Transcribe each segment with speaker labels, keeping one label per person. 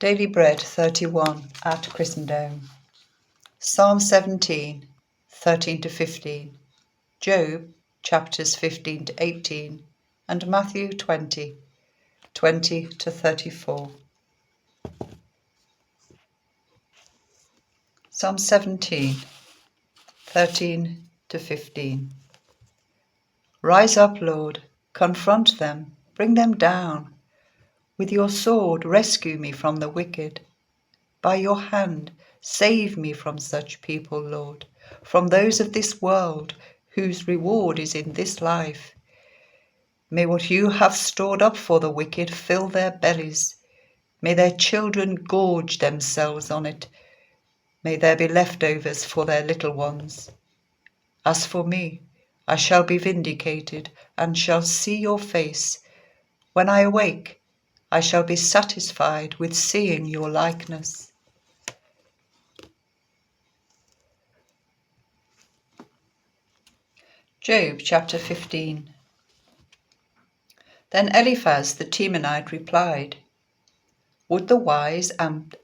Speaker 1: Daily Bread 31 at ChristenDome. Psalm 17, 13 to 15. Job chapters 15 to 18 and Matthew 20, 20 to 34. Psalm 17, 13 to 15. Rise up, Lord, confront them, bring them down. With your sword rescue me from the wicked. By your hand save me from such people, Lord, from those of this world whose reward is in this life. May what you have stored up for the wicked fill their bellies. May their children gorge themselves on it. May there be leftovers for their little ones. As for me, I shall be vindicated and shall see your face. When I awake, I shall be satisfied with seeing your likeness. Job chapter 15. Then Eliphaz the Temanite replied, Would the wise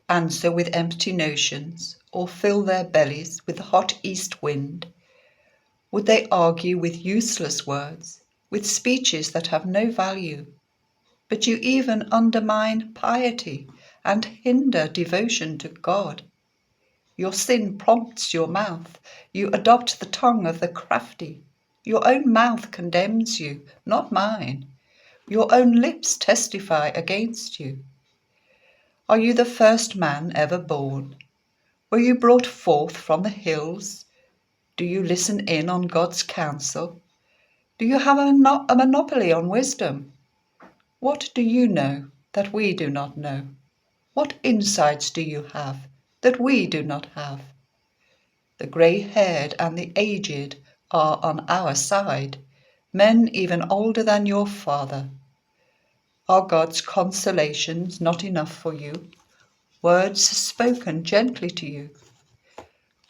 Speaker 1: answer with empty notions, or fill their bellies with the hot east wind? Would they argue with useless words, with speeches that have no value? But you even undermine piety and hinder devotion to God. Your sin prompts your mouth. You adopt the tongue of the crafty. Your own mouth condemns you, not mine. Your own lips testify against you. Are you the first man ever born? Were you brought forth from the hills? Do you listen in on God's counsel? Do you have a monopoly on wisdom? What do you know that we do not know? What insights do you have that we do not have? The grey-haired and the aged are on our side, men even older than your father. Are God's consolations not enough for you? Words spoken gently to you?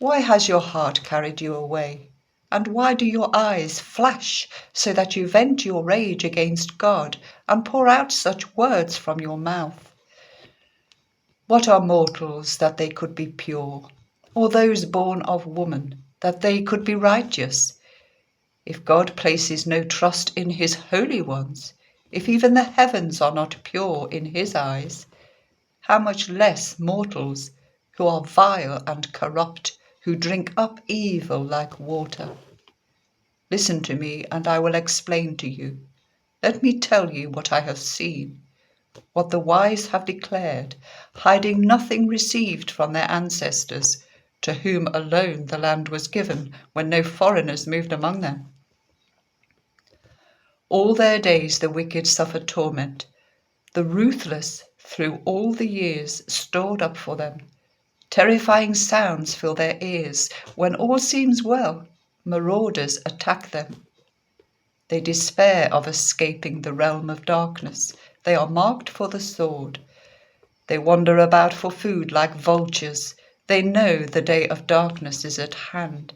Speaker 1: Why has your heart carried you away? And why do your eyes flash so that you vent your rage against God and pour out such words from your mouth? What are mortals that they could be pure, or those born of woman that they could be righteous? If God places no trust in his holy ones, if even the heavens are not pure in his eyes, how much less mortals who are vile and corrupt, who drink up evil like water? Listen to me, and I will explain to you. Let me tell you what I have seen, what the wise have declared, hiding nothing received from their ancestors, to whom alone the land was given when no foreigners moved among them. All their days the wicked suffer torment, the ruthless through all the years stored up for them. Terrifying sounds fill their ears. When all seems well, marauders attack them. They despair of escaping the realm of darkness. They are marked for the sword. They wander about for food like vultures. They know the day of darkness is at hand.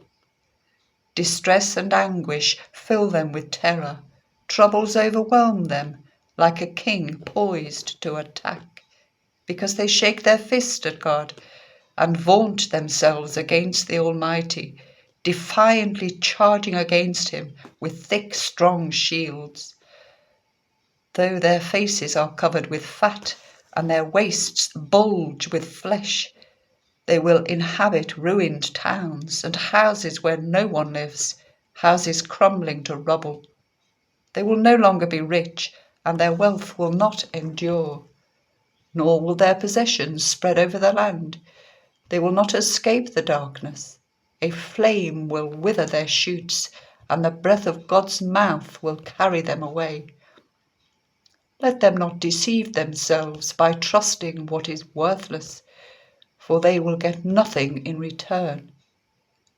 Speaker 1: Distress and anguish fill them with terror. Troubles overwhelm them like a king poised to attack, because they shake their fist at God and vaunt themselves against the Almighty, defiantly charging against him with thick, strong shields. Though their faces are covered with fat and their waists bulge with flesh, they will inhabit ruined towns and houses where no one lives, houses crumbling to rubble. They will no longer be rich, and their wealth will not endure, nor will their possessions spread over the land. They will not escape the darkness. A flame will wither their shoots, and the breath of God's mouth will carry them away. Let them not deceive themselves by trusting what is worthless, for they will get nothing in return.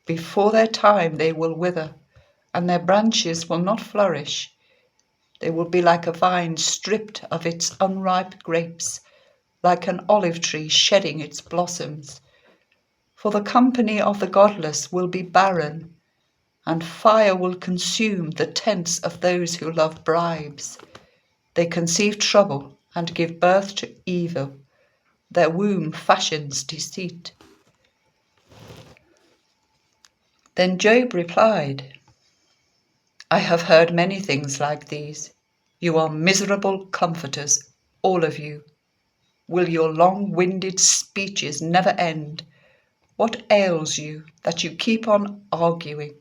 Speaker 1: Before their time they will wither, and their branches will not flourish. They will be like a vine stripped of its unripe grapes, like an olive tree shedding its blossoms. For the company of the godless will be barren, and fire will consume the tents of those who love bribes. They conceive trouble and give birth to evil. their womb fashions deceit. Then Job replied, I have heard many things like these. You are miserable comforters, all of you. Will your long-winded speeches never end? What ails you that you keep on arguing?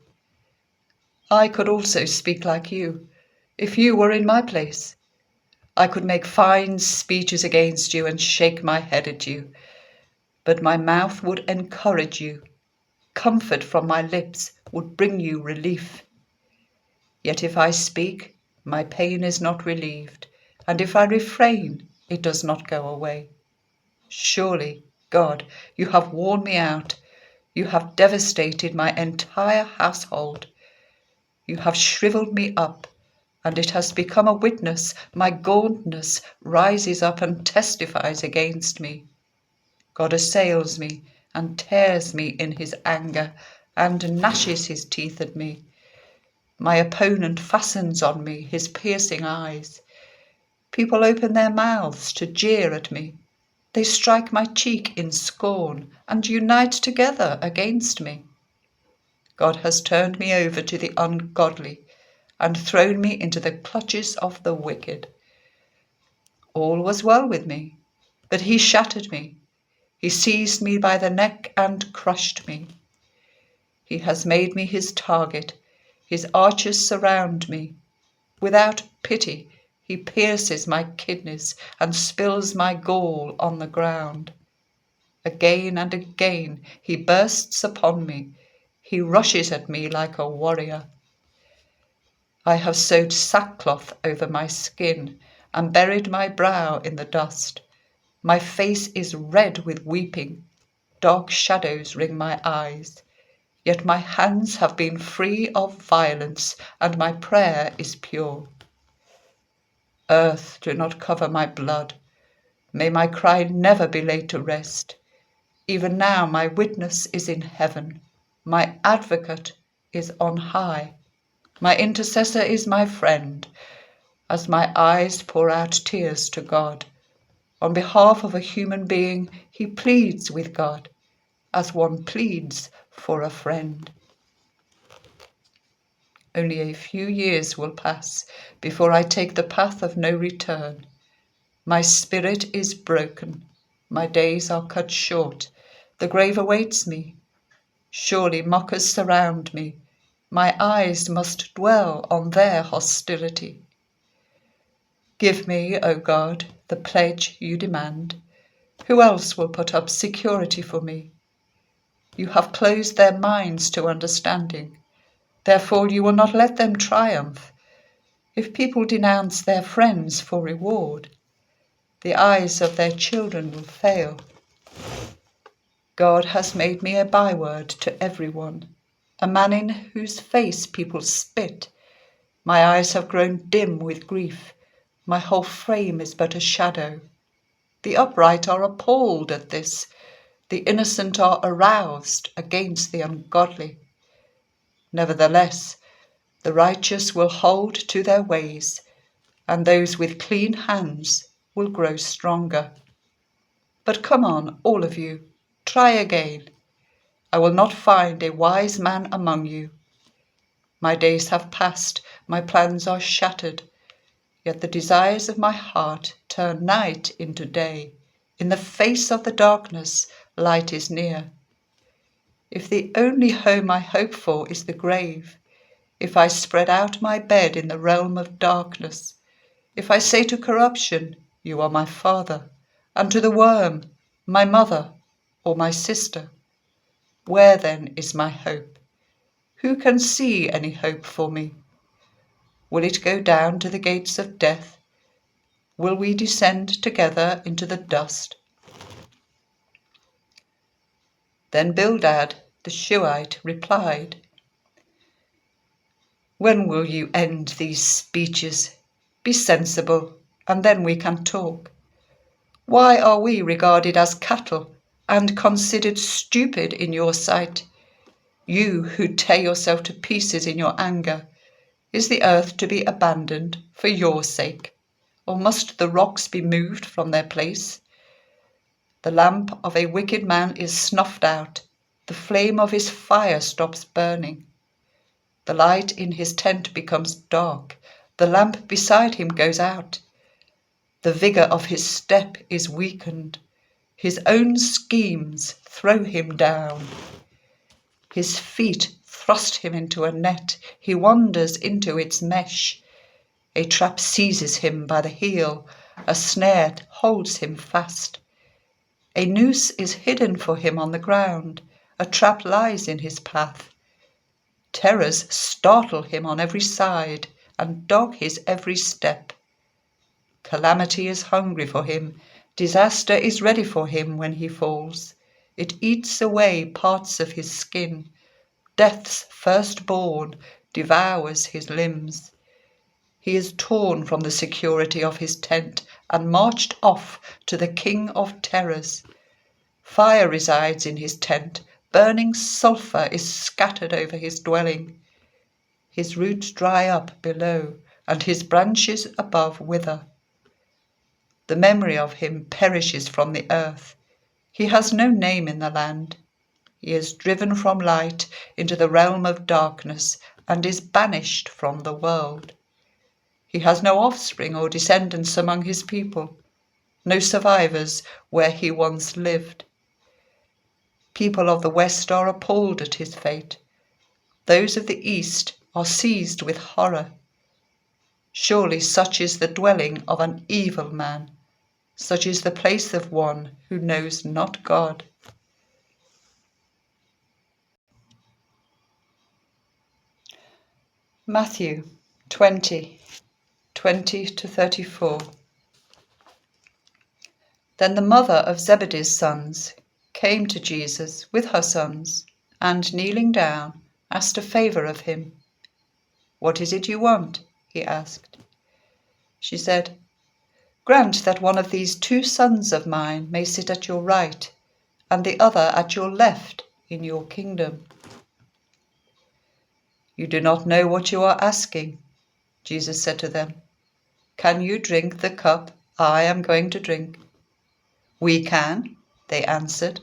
Speaker 1: I could also speak like you, if you were in my place. I could make fine speeches against you and shake my head at you, but my mouth would encourage you. Comfort from my lips would bring you relief. Yet if I speak, my pain is not relieved, and if I refrain, it does not go away. Surely, God, you have worn me out. You have devastated my entire household. You have shriveled me up, and it has become a witness. My gauntness rises up and testifies against me. God assails me and tears me in his anger and gnashes his teeth at me. My opponent fastens on me his piercing eyes. People open their mouths to jeer at me. They strike my cheek in scorn and unite together against me. God has turned me over to the ungodly and thrown me into the clutches of the wicked. All was well with me, but he shattered me. He seized me by the neck and crushed me. He has made me his target. His archers surround me. Without pity, he pierces my kidneys and spills my gall on the ground. Again and again he bursts upon me. He rushes at me like a warrior. I have sewed sackcloth over my skin and buried my brow in the dust. My face is red with weeping. Dark shadows ring my eyes. Yet my hands have been free of violence, and my prayer is pure. Earth, do not cover my blood. May my cry never be laid to rest. Even now my witness is in heaven. My advocate is on high. My intercessor is my friend. As my eyes pour out tears to God, on behalf of a human being, he pleads with God, as one pleads for a friend. Only a few years will pass before I take the path of no return. My spirit is broken. My days are cut short. The grave awaits me. Surely mockers surround me. My eyes must dwell on their hostility. Give me, O God, the pledge you demand. Who else will put up security for me? You have closed their minds to understanding. Therefore you will not let them triumph. If people denounce their friends for reward, the eyes of their children will fail. God has made me a byword to everyone, a man in whose face people spit. My eyes have grown dim with grief. My whole frame is but a shadow. The upright are appalled at this. The innocent are aroused against the ungodly. Nevertheless, the righteous will hold to their ways, and those with clean hands will grow stronger. But come on, all of you, try again. I will not find a wise man among you. My days have passed, my plans are shattered, yet the desires of my heart turn night into day. In the face of the darkness, light is near. If the only home I hope for is the grave, if I spread out my bed in the realm of darkness, if I say to corruption, you are my father, and to the worm, my mother or my sister, where then is my hope? Who can see any hope for me? Will it go down to the gates of death? Will we descend together into the dust? Then Bildad the Shuhite replied, When will you end these speeches? Be sensible, and then we can talk. Why are we regarded as cattle and considered stupid in your sight? You who tear yourself to pieces in your anger, is the earth to be abandoned for your sake? Or must the rocks be moved from their place? The lamp of a wicked man is snuffed out. The flame of his fire stops burning. The light in his tent becomes dark. The lamp beside him goes out. The vigour of his step is weakened. His own schemes throw him down. His feet thrust him into a net. He wanders into its mesh. A trap seizes him by the heel. A snare holds him fast. A noose is hidden for him on the ground. A trap lies in his path. Terrors startle him on every side and dog his every step. Calamity is hungry for him. Disaster is ready for him when he falls. It eats away parts of his skin. Death's firstborn devours his limbs. He is torn from the security of his tent and marched off to the king of terrors. Fire resides in his tent. Burning sulphur is scattered over his dwelling. His roots dry up below, and his branches above wither. The memory of him perishes from the earth. He has no name in the land. He is driven from light into the realm of darkness and is banished from the world. He has no offspring or descendants among his people, no survivors where he once lived. People of the West are appalled at his fate. Those of the East are seized with horror. Surely such is the dwelling of an evil man. Such is the place of one who knows not God. Matthew 20:20-34. Then the mother of Zebedee's sons came to Jesus with her sons, and kneeling down, asked a favour of him. "What is it you want?" he asked. She said, "Grant that one of these 2 sons of mine may sit at your right, and the other at your left in your kingdom." "You do not know what you are asking," Jesus said to them. "Can you drink the cup I am going to drink?" "We can," they answered.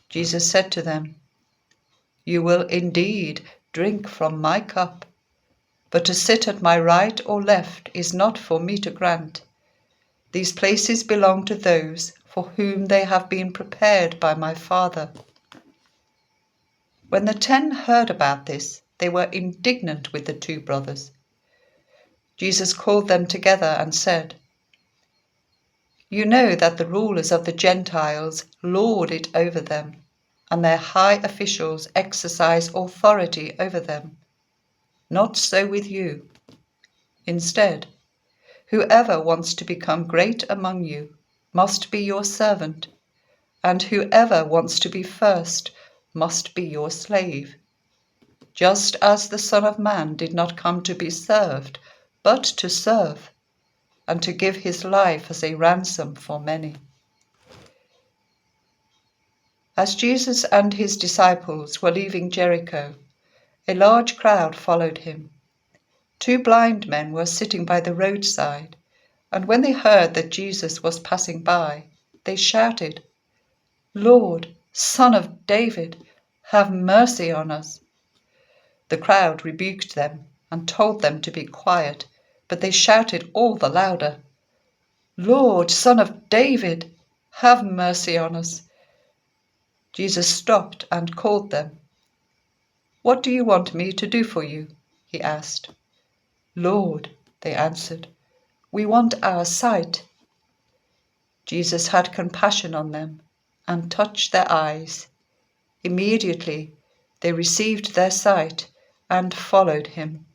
Speaker 1: Jesus said to them, "You will indeed drink from my cup, but to sit at my right or left is not for me to grant. These places belong to those for whom they have been prepared by my Father." When the 10 heard about this, they were indignant with the 2 brothers. Jesus called them together and said, "You know that the rulers of the Gentiles lord it over them, and their high officials exercise authority over them. Not so with you. Instead, whoever wants to become great among you must be your servant, and whoever wants to be first must be your slave. Just as the Son of Man did not come to be served, but to serve, and to give his life as a ransom for many." As Jesus and his disciples were leaving Jericho, a large crowd followed him. 2 blind men were sitting by the roadside, and when they heard that Jesus was passing by, they shouted, "Lord, Son of David, have mercy on us." The crowd rebuked them and told them to be quiet, but they shouted all the louder, "Lord, Son of David, have mercy on us." Jesus stopped and called them. "What do you want me to do for you?" he asked. "Lord," they answered, "we want our sight." Jesus had compassion on them and touched their eyes. Immediately they received their sight and followed him.